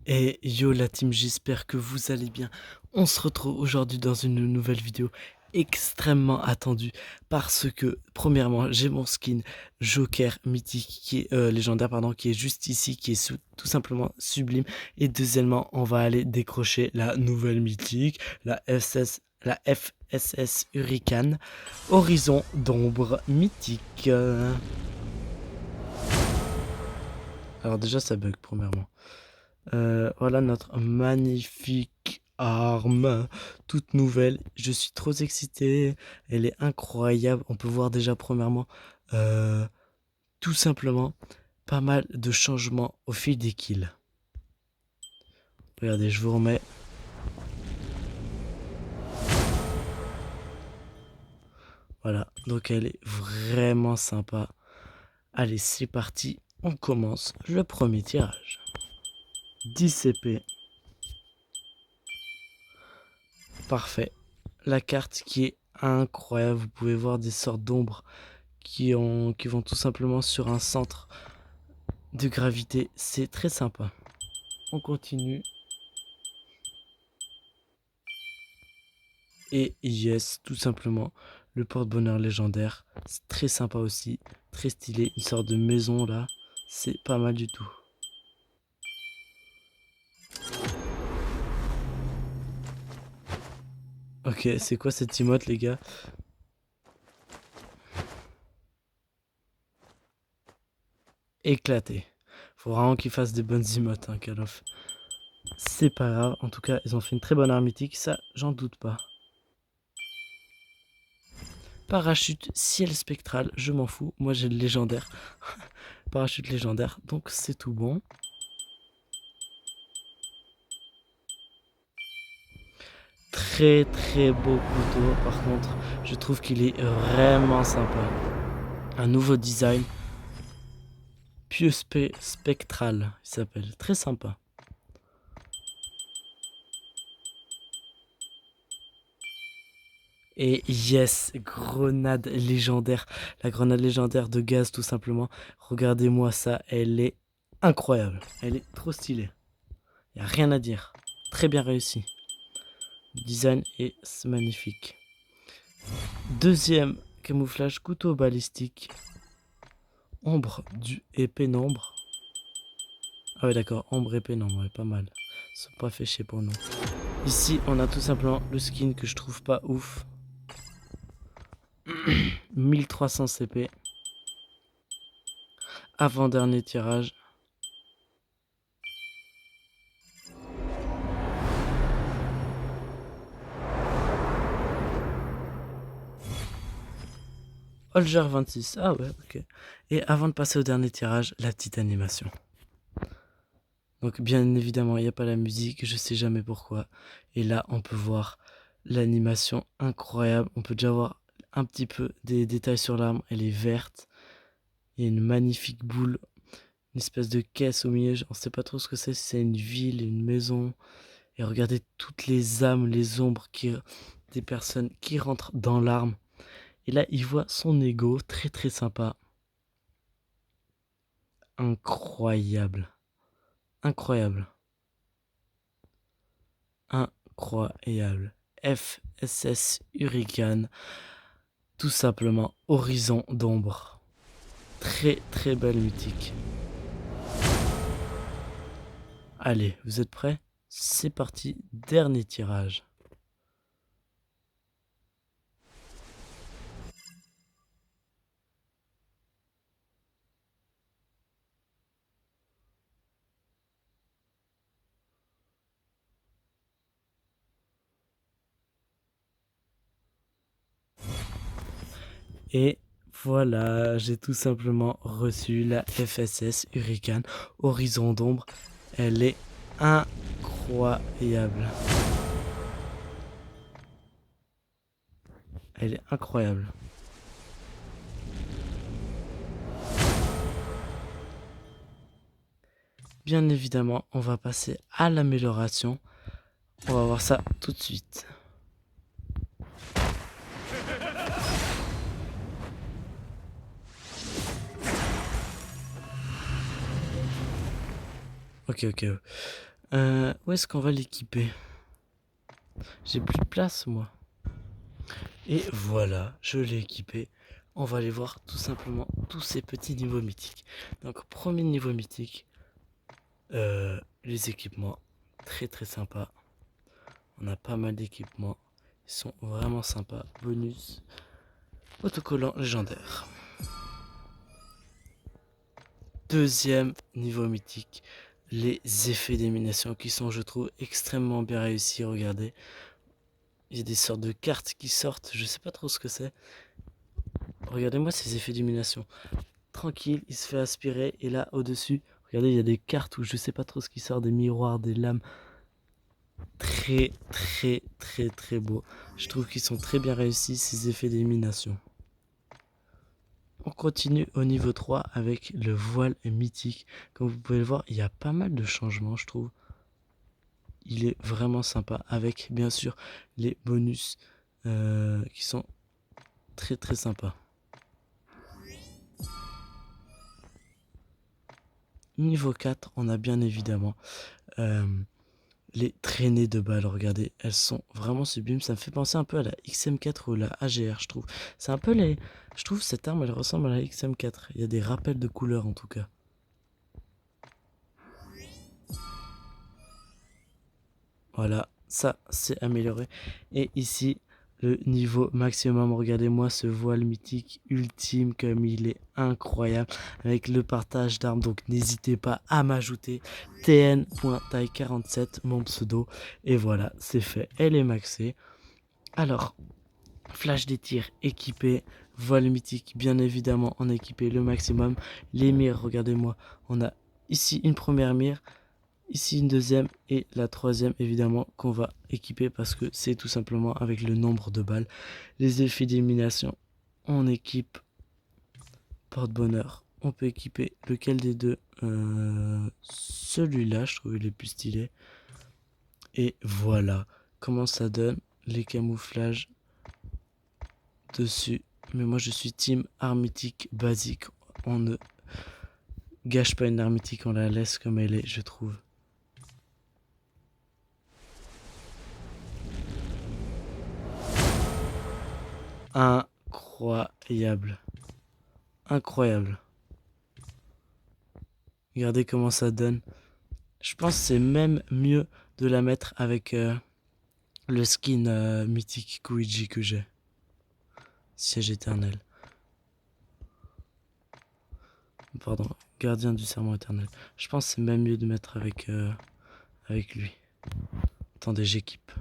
Et yo la team, j'espère que vous allez bien. On se retrouve aujourd'hui dans une nouvelle vidéo extrêmement attendue parce que premièrement j'ai mon skin Joker mythique qui est légendaire pardon, qui est juste ici, qui est tout simplement sublime. Et deuxièmement on va aller décrocher la nouvelle mythique, la FSS Hurricane Horizon d'ombre mythique. Alors déjà ça bug premièrement. Voilà notre magnifique arme, toute nouvelle. Je suis trop excité. Elle est incroyable. On peut voir déjà premièrement, euh, tout simplement, pas mal de changements au fil des kills. Regardez, je vous remets. Voilà, donc elle est vraiment sympa. Allez, c'est parti. On commence le premier tirage. 10 CP. Parfait. La carte qui est incroyable. Vous pouvez voir des sortes d'ombres qui vont tout simplement sur un centre de gravité. C'est très sympa. On continue. Et yes, tout simplement, le porte-bonheur légendaire. C'est très sympa aussi. Très stylé. Une sorte de maison là. C'est pas mal du tout. Ok, c'est quoi cette emote les gars? Éclaté. Faut vraiment qu'ils fassent des bonnes emotes, hein, Call of. C'est pas grave. En tout cas, ils ont fait une très bonne arme mythique. Ça, j'en doute pas. Parachute, ciel spectral, je m'en fous. Moi, j'ai le légendaire. Parachute légendaire, donc c'est tout bon. Très très beau couteau, par contre, je trouve qu'il est vraiment sympa. Un nouveau design, Pieux Spectral, il s'appelle. Très sympa. Et yes, grenade légendaire. La grenade légendaire de gaz, tout simplement. Regardez-moi ça, elle est incroyable. Elle est trop stylée. Il n'y a rien à dire. Très bien réussi. Le design est magnifique. Deuxième camouflage, couteau balistique. Ombre et pénombre. Ah ouais d'accord, ombre et pénombre, ouais, pas mal. Ils sont pas fait chier pour nous. Ici, on a tout simplement le skin que je trouve pas ouf. 1300 CP. Avant-dernier tirage. Holger 26. Ah ouais, ok. Et avant de passer au dernier tirage, la petite animation. Donc bien évidemment, il n'y a pas la musique, je sais jamais pourquoi. Et là, on peut voir l'animation incroyable. On peut déjà voir un petit peu des détails sur l'arme. Elle est verte. Il y a une magnifique boule, une espèce de caisse au milieu. On ne sait pas trop ce que c'est, si c'est une ville, une maison. Et regardez toutes les âmes, les ombres des personnes qui rentrent dans l'arme. Et là, il voit son ego, très très sympa. Incroyable. Incroyable. Incroyable. FSS Hurricane. Tout simplement, horizon d'ombre. Très très belle mythique. Allez, vous êtes prêts? C'est parti, dernier tirage. Et voilà, j'ai tout simplement reçu la FSS Hurricane Horizon d'ombre. Elle est incroyable. Elle est incroyable. Bien évidemment, on va passer à l'amélioration. On va voir ça tout de suite. Ok. Où est-ce qu'on va l'équiper? J'ai plus de place, moi. Et voilà, je l'ai équipé. On va aller voir tout simplement tous ces petits niveaux mythiques. Donc, premier niveau mythique, les équipements. Très très sympa. On a pas mal d'équipements. Ils sont vraiment sympas. Bonus, autocollant légendaire. Deuxième niveau mythique, les effets d'élimination qui sont, je trouve, extrêmement bien réussis. Regardez, il y a des sortes de cartes qui sortent, je sais pas trop ce que c'est. Regardez-moi ces effets d'élimination. Tranquille, il se fait aspirer et là au-dessus, regardez, il y a des cartes où je sais pas trop ce qui sort, des miroirs, des lames. Très très très très beau. Je trouve qu'ils sont très bien réussis ces effets d'élimination. On continue au niveau 3 avec le voile mythique. Comme vous pouvez le voir, il y a pas mal de changements, je trouve. Il est vraiment sympa avec bien sûr les bonus qui sont très très sympas. Niveau 4, on a bien évidemment euh, les traînées de balles. Regardez, elles sont vraiment sublimes. Ça me fait penser un peu à la XM4 ou la AGR, je trouve. C'est un peu les... Je trouve cette arme, elle ressemble à la XM4. Il y a des rappels de couleurs en tout cas. Voilà, ça c'est amélioré. Et ici, le niveau maximum. Regardez-moi ce voile mythique ultime comme il est incroyable avec le partage d'armes. Donc n'hésitez pas à m'ajouter tn.taille47 mon pseudo. Et voilà, c'est fait. Elle est maxée. Alors, flash des tirs équipé. Voile mythique, bien évidemment, en équipé le maximum. Les mires, regardez-moi. On a ici une première mire. Ici une deuxième et la troisième évidemment qu'on va équiper parce que c'est tout simplement avec le nombre de balles. Les effets d'élimination, on équipe porte-bonheur. On peut équiper lequel des deux celui-là, je trouve il est plus stylé. Et voilà comment ça donne les camouflages dessus. Mais moi je suis team armitique basique. On ne gâche pas une armitique, on la laisse comme elle est, je trouve. Incroyable. Incroyable. Regardez comment ça donne. Je pense que c'est même mieux de la mettre avec le skin mythique Kuiji que j'ai. Siège éternel. Pardon, gardien du serment éternel. Je pense que c'est même mieux de mettre avec lui. Attendez, j'équipe.